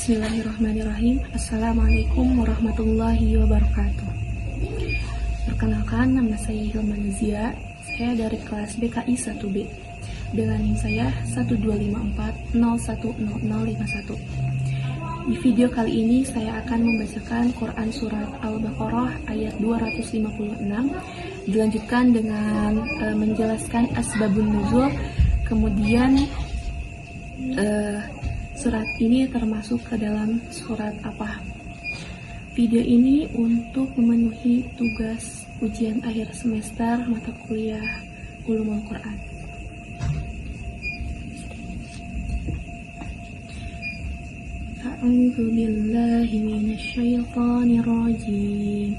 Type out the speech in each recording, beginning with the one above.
Bismillahirrahmanirrahim. Assalamualaikum warahmatullahi wabarakatuh. Perkenalkan, nama saya Hilman Zia. Saya dari kelas BKI 1B. Dengan NIM saya 125401051. Di video kali ini saya akan membacakan Quran Surat Al-Baqarah ayat 256. Dilanjutkan dengan menjelaskan asbabun nuzul. Kemudian surat ini termasuk ke dalam surat apa? Video ini untuk memenuhi tugas ujian akhir semester mata kuliah Ulumul Quran. A'udzu billahi minasyaitonir rajim.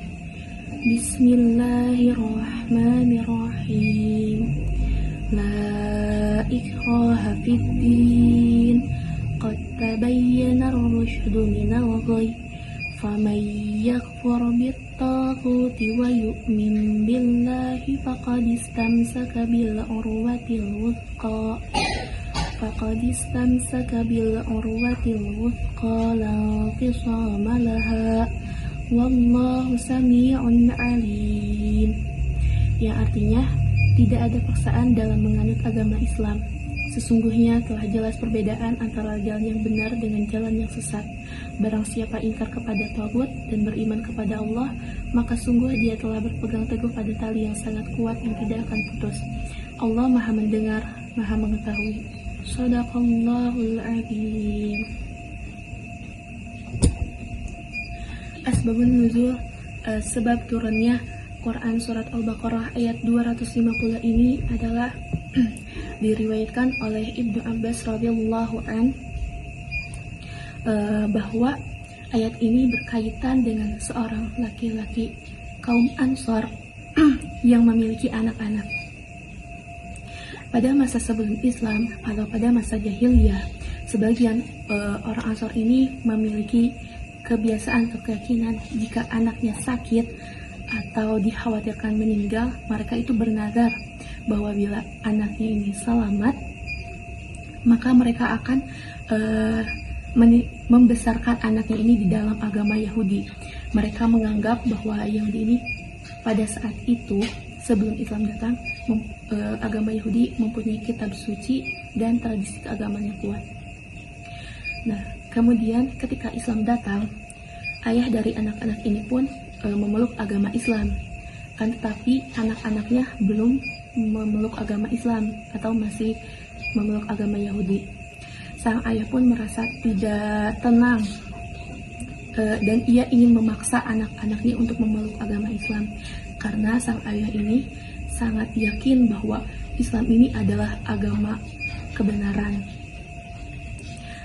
Bismillahirrahmanirrahim. La ikraha fid din. قد تبين الرشد من الغي فمن يكفر بالطاغوت ويؤمن بالله فقد استمسك بالعروة الوثقى لا انفصام لها والله سميع عليم, yang artinya tidak ada paksaan dalam menganut agama Islam. Sesungguhnya telah jelas perbedaan antara jalan yang benar dengan jalan yang sesat. Barang siapa ingkar kepada Tagut dan beriman kepada Allah, maka sungguh dia telah berpegang teguh pada tali yang sangat kuat yang tidak akan putus. Allah Maha mendengar, Maha mengetahui. Shadaqallahul Azim. Asbabun nuzul, sebab turunnya Quran Surat Al-Baqarah ayat 250 ini adalah diriwayatkan oleh Ibnu Abbas radhiyallahu an bahwa ayat ini berkaitan dengan seorang laki-laki kaum Ansor yang memiliki anak-anak. Pada masa sebelum Islam atau pada masa jahiliyah, sebagian orang Ansor ini memiliki kebiasaan atau keyakinan jika anaknya sakit atau dikhawatirkan meninggal, mereka itu bernazar bahwa bila anaknya ini selamat, maka mereka akan membesarkan anaknya ini di dalam agama Yahudi. Mereka menganggap bahwa Yahudi ini pada saat itu sebelum Islam datang, agama Yahudi mempunyai kitab suci dan tradisi keagamaan yang kuat. Nah, kemudian ketika Islam datang, ayah dari anak-anak ini pun memeluk agama Islam, kan tetapi anak-anaknya belum memeluk agama Islam atau masih memeluk agama Yahudi. Sang ayah pun merasa tidak tenang dan ia ingin memaksa anak-anaknya untuk memeluk agama Islam, karena sang ayah ini sangat yakin bahwa Islam ini adalah agama kebenaran.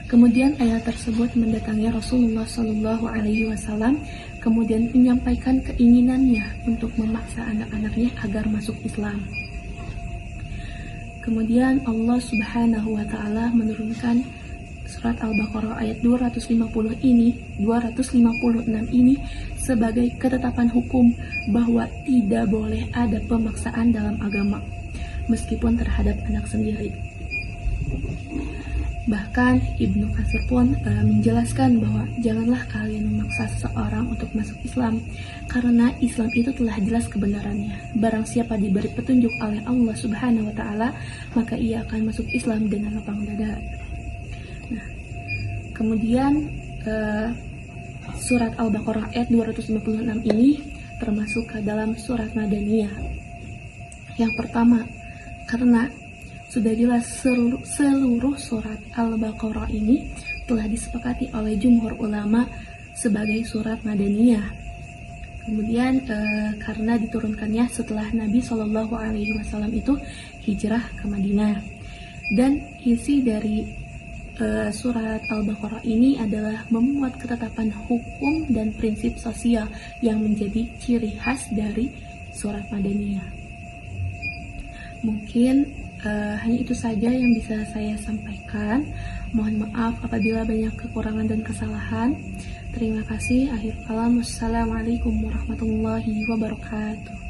Kemudian ayah tersebut mendatangi Rasulullah SAW, kemudian menyampaikan keinginannya untuk memaksa anak-anaknya agar masuk Islam. Kemudian Allah Subhanahu wa Ta'ala menurunkan surat Al-Baqarah ayat 256 ini sebagai ketetapan hukum bahwa tidak boleh ada pemaksaan dalam agama, meskipun terhadap anak sendiri. Bahkan Ibnu Katsir pun menjelaskan bahwa janganlah kalian memaksa seseorang untuk masuk Islam, karena Islam itu telah jelas kebenarannya. Barang siapa diberi petunjuk oleh Allah Subhanahu wa Ta'ala, maka ia akan masuk Islam dengan lapang dada. Nah, kemudian surat Al-Baqarah ayat 256 ini termasuk ke dalam surat Madaniyah. Yang pertama, karena sudah jelas seluruh surat Al-Baqarah ini telah disepakati oleh jumhur ulama sebagai surat Madaniyah. Kemudian karena diturunkannya setelah Nabi SAW itu hijrah ke Madinah. Dan isi dari surat Al-Baqarah ini adalah memuat ketetapan hukum dan prinsip sosial yang menjadi ciri khas dari surat Madaniyah. Mungkin hanya itu saja yang bisa saya sampaikan. Mohon maaf apabila banyak kekurangan dan kesalahan. Terima kasih. Akhir kalam. Wassalamualaikum warahmatullahi wabarakatuh.